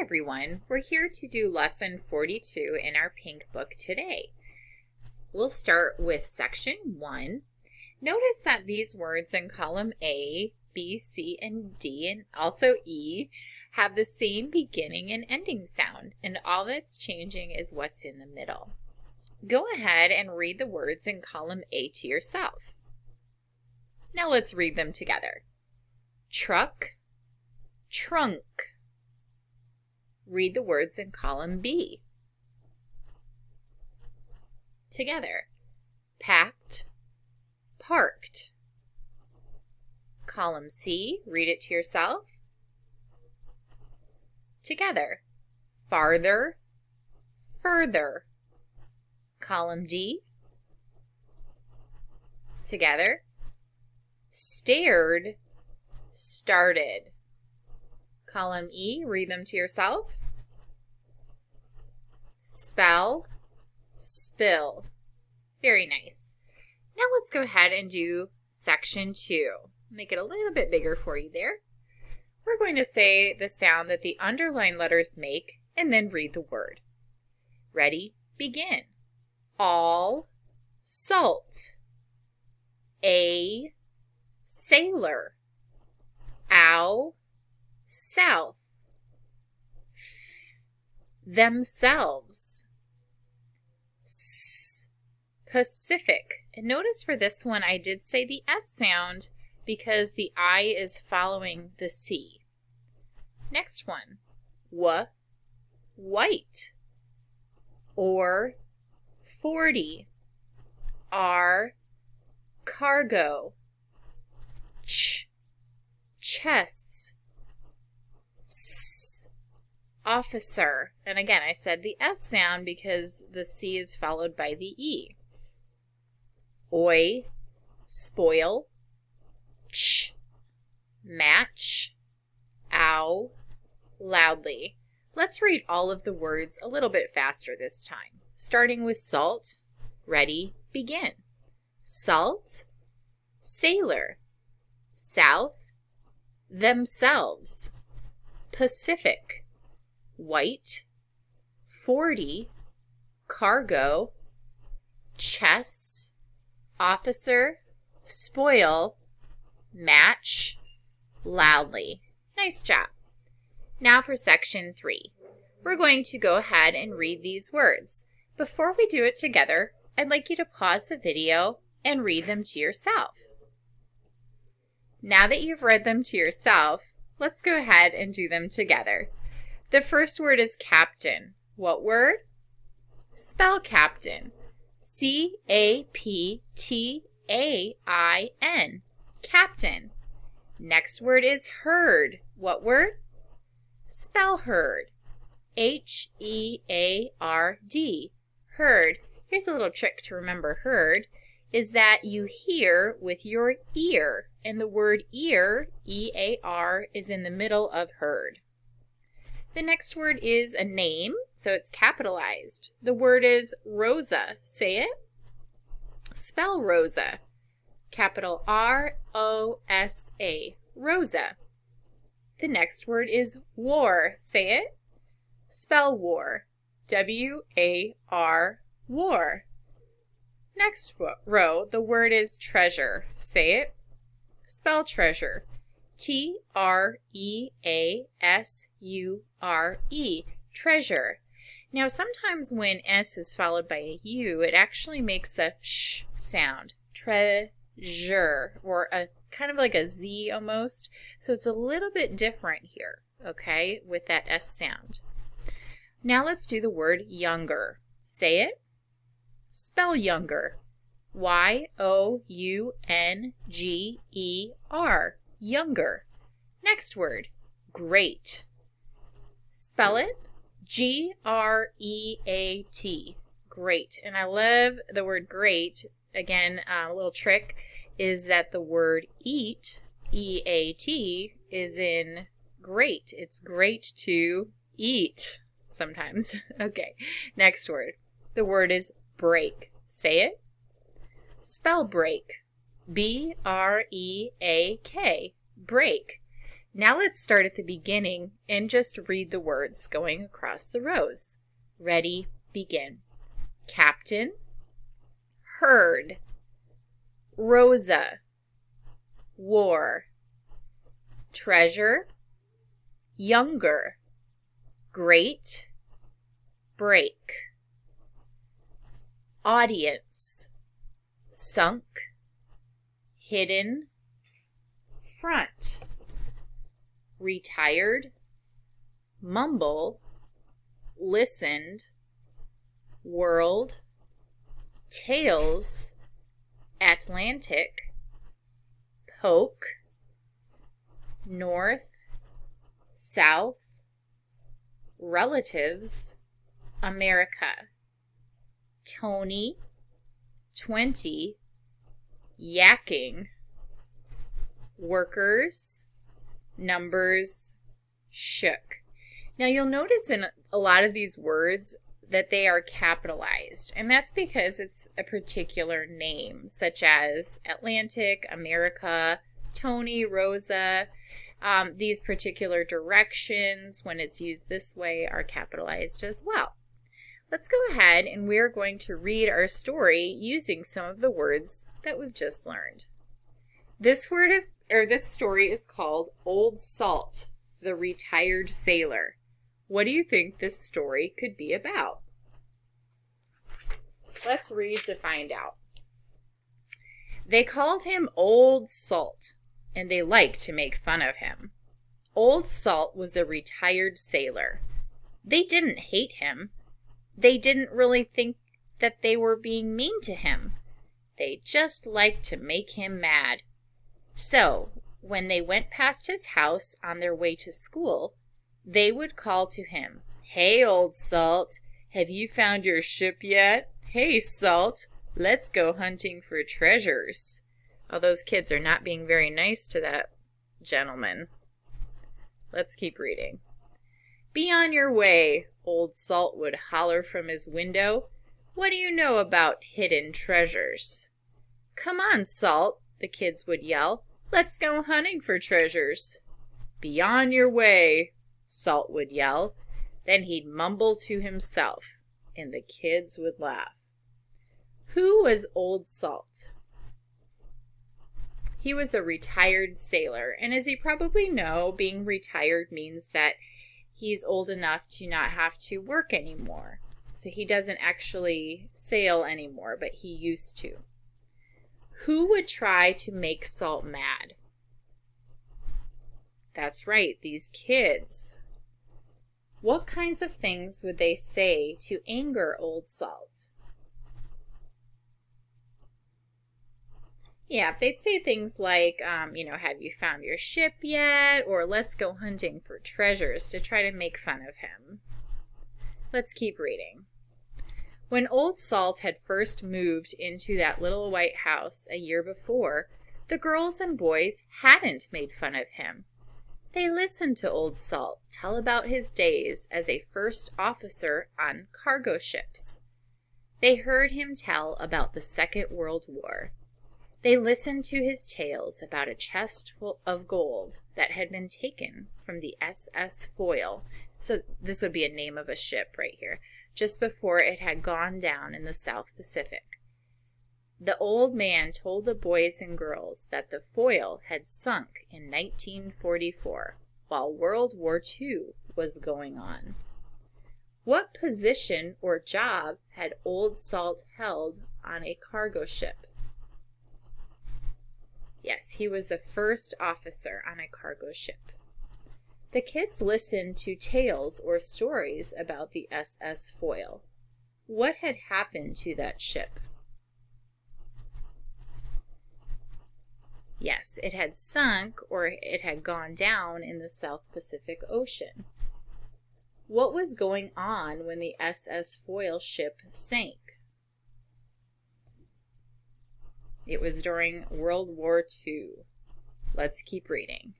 everyone. We're here to do lesson 42 in our pink book today. We'll start with section 1. Notice that these words in column A, B, C, and D, and also E, have the same beginning and ending sound, and all that's changing is what's in the middle. Go ahead and read the words in column A to yourself. Now let's read them together. Truck, trunk. Read the words in column B together. Packed, parked. Column C, read it to yourself. Together. Farther, further. Column D. Together. Stared, started. Column E, read them to yourself. Spell, spill. Very nice. Now let's go ahead and do section 2. Make it a little bit bigger for you there. We're going to say the sound that the underlined letters make and then read the word. Ready? Begin. All, salt. A, sailor. Ow, south. Themselves. S, Pacific. And notice for this one I did say the S sound because the I is following the C. Next one. W, white. Or, 40. R, cargo. Ch, chests. S, officer. And again, I said the S sound because the C is followed by the E. Oi, spoil. Ch, match. Ow, loudly. Let's read all of the words a little bit faster this time. Starting with salt. Ready, begin. Salt, sailor. South, themselves. Pacific, white. 40, cargo. Chests, officer. Spoil, match. Loudly. Nice job. Now for section 3. We're going to go ahead and read these words. Before we do it together, I'd like you to pause the video and read them to yourself. Now that you've read them to yourself, let's go ahead and do them together. The first word is captain. What word? Spell captain. C-A-P-T-A-I-N. Captain. Next word is herd. What word? Spell herd. H-E-A-R-D. Herd. Here's a little trick to remember herd, is that you hear with your ear, and the word ear, E-A-R, is in the middle of herd. The next word is a name, so it's capitalized. The word is Rosa. Say it. Spell Rosa. Capital R-O-S-A. Rosa. The next word is war. Say it. Spell war. W-A-R. War. Next row, the word is treasure. Say it. Spell treasure. T-R-E-A-S-U-R-E. Treasure. Now sometimes when S is followed by a U, it actually makes a sh sound. Treasure, or a kind of like a Z almost. So it's a little bit different here, okay, with that S sound. Now let's do the word younger. Say it. Spell younger. Y-O-U-N-G-E-R. Younger. Next word, great. Spell it. G-R-E-A-T. Great. And I love the word great. Again, a little trick is that the word eat, E-A-T, is in great. It's great to eat sometimes. Okay, next word. The word is break. Say it. Spell break. B-R-E-A-K. Break. Now let's start at the beginning and just read the words going across the rows. Ready, begin. Captain, herd, Rosa, war, treasure, younger, great, break, audience, sunk, hidden, front, retired, mumble, listened, world, tails, Atlantic, poke, north, south, relatives, America, Tony, 20, yakking, workers, numbers, shook. Now you'll notice in a lot of these words that they are capitalized, and that's because it's a particular name, such as Atlantic, America, Tony, Rosa. These particular directions, when it's used this way, are capitalized as well. Let's go ahead and we're going to read our story using some of the words that we've just learned. This story is called Old Salt, the Retired Sailor. What do you think this story could be about? Let's read to find out. They called him Old Salt, and they liked to make fun of him. Old Salt was a retired sailor. They didn't hate him. They didn't really think that they were being mean to him. They just liked to make him mad. So, when they went past his house on their way to school, they would call to him, "Hey, Old Salt, have you found your ship yet? Hey, Salt, let's go hunting for treasures." Oh, those kids are not being very nice to that gentleman. Let's keep reading. "Be on your way," Old Salt would holler from his window. "What do you know about hidden treasures?" "Come on, Salt," the kids would yell. "Let's go hunting for treasures." "Be on your way," Salt would yell. Then he'd mumble to himself, and the kids would laugh. Who was Old Salt? He was a retired sailor, and as you probably know, being retired means that he's old enough to not have to work anymore. So he doesn't actually sail anymore, but he used to. Who would try to make Salt mad? That's right, these kids. What kinds of things would they say to anger Old Salt? Yeah, they'd say things like, have you found your ship yet? Or let's go hunting for treasures to try to make fun of him. Let's keep reading. When Old Salt had first moved into that little white house a year before, the girls and boys hadn't made fun of him. They listened to Old Salt tell about his days as a first officer on cargo ships. They heard him tell about the Second World War. They listened to his tales about a chest full of gold that had been taken from the SS Foyle. So this would be a name of a ship right here, just before it had gone down in the South Pacific. The old man told the boys and girls that the Foyle had sunk in 1944 while World War II was going on. What position or job had Old Salt held on a cargo ship? Yes, he was the first officer on a cargo ship. The kids listened to tales or stories about the SS Foyle. What had happened to that ship? Yes, it had sunk or it had gone down in the South Pacific Ocean. What was going on when the SS Foyle ship sank? It was during World War II. Let's keep reading.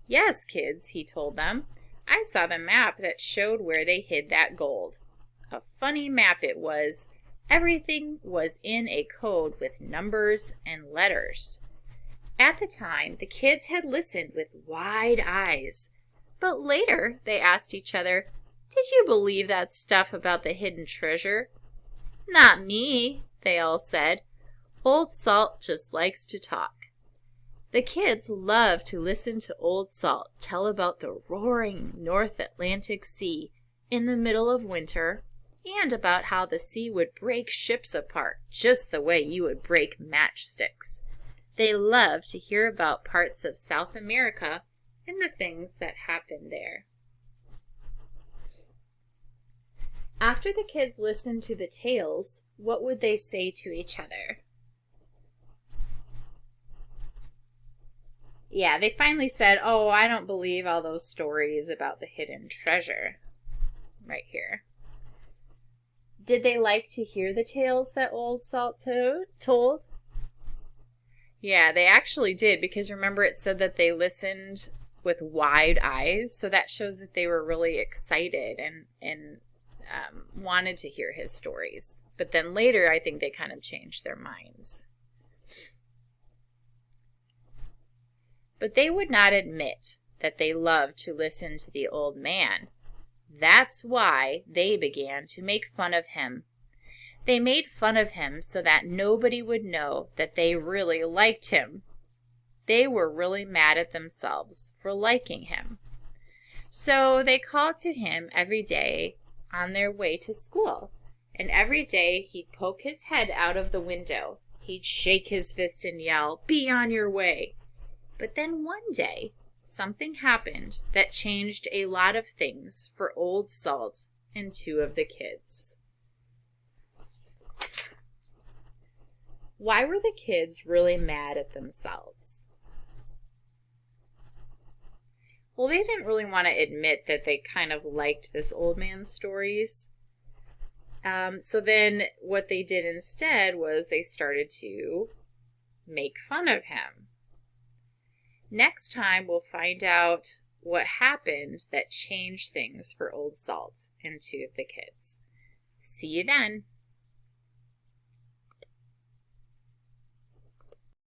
Yes, kids, he told them. I saw the map that showed where they hid that gold. A funny map it was. Everything was in a code with numbers and letters. At the time, the kids had listened with wide eyes, but later they asked each other, "Did you believe that stuff about the hidden treasure?" "Not me," they all said. "Old Salt just likes to talk." The kids loved to listen to Old Salt tell about the roaring North Atlantic Sea in the middle of winter, and about how the sea would break ships apart just the way you would break matchsticks. They loved to hear about parts of South America and the things that happened there. After the kids listened to the tales, what would they say to each other? Yeah, they finally said, "Oh, I don't believe all those stories about the hidden treasure." Right here. Did they like to hear the tales that Old Salt told? Yeah, they actually did, because remember it said that they listened with wide eyes, so that shows that they were really excited and wanted to hear his stories. But then later, I think they kind of changed their minds. But they would not admit that they loved to listen to the old man. That's why they began to make fun of him. They made fun of him so that nobody would know that they really liked him. They were really mad at themselves for liking him. So they called to him every day on their way to school. And every day he'd poke his head out of the window. He'd shake his fist and yell, "Be on your way." But then one day, something happened that changed a lot of things for Old Salt and two of the kids. Why were the kids really mad at themselves? Well, they didn't really want to admit that they kind of liked this old man's stories. So then what they did instead was they started to make fun of him. Next time, we'll find out what happened that changed things for Old Salt and two of the kids. See you then.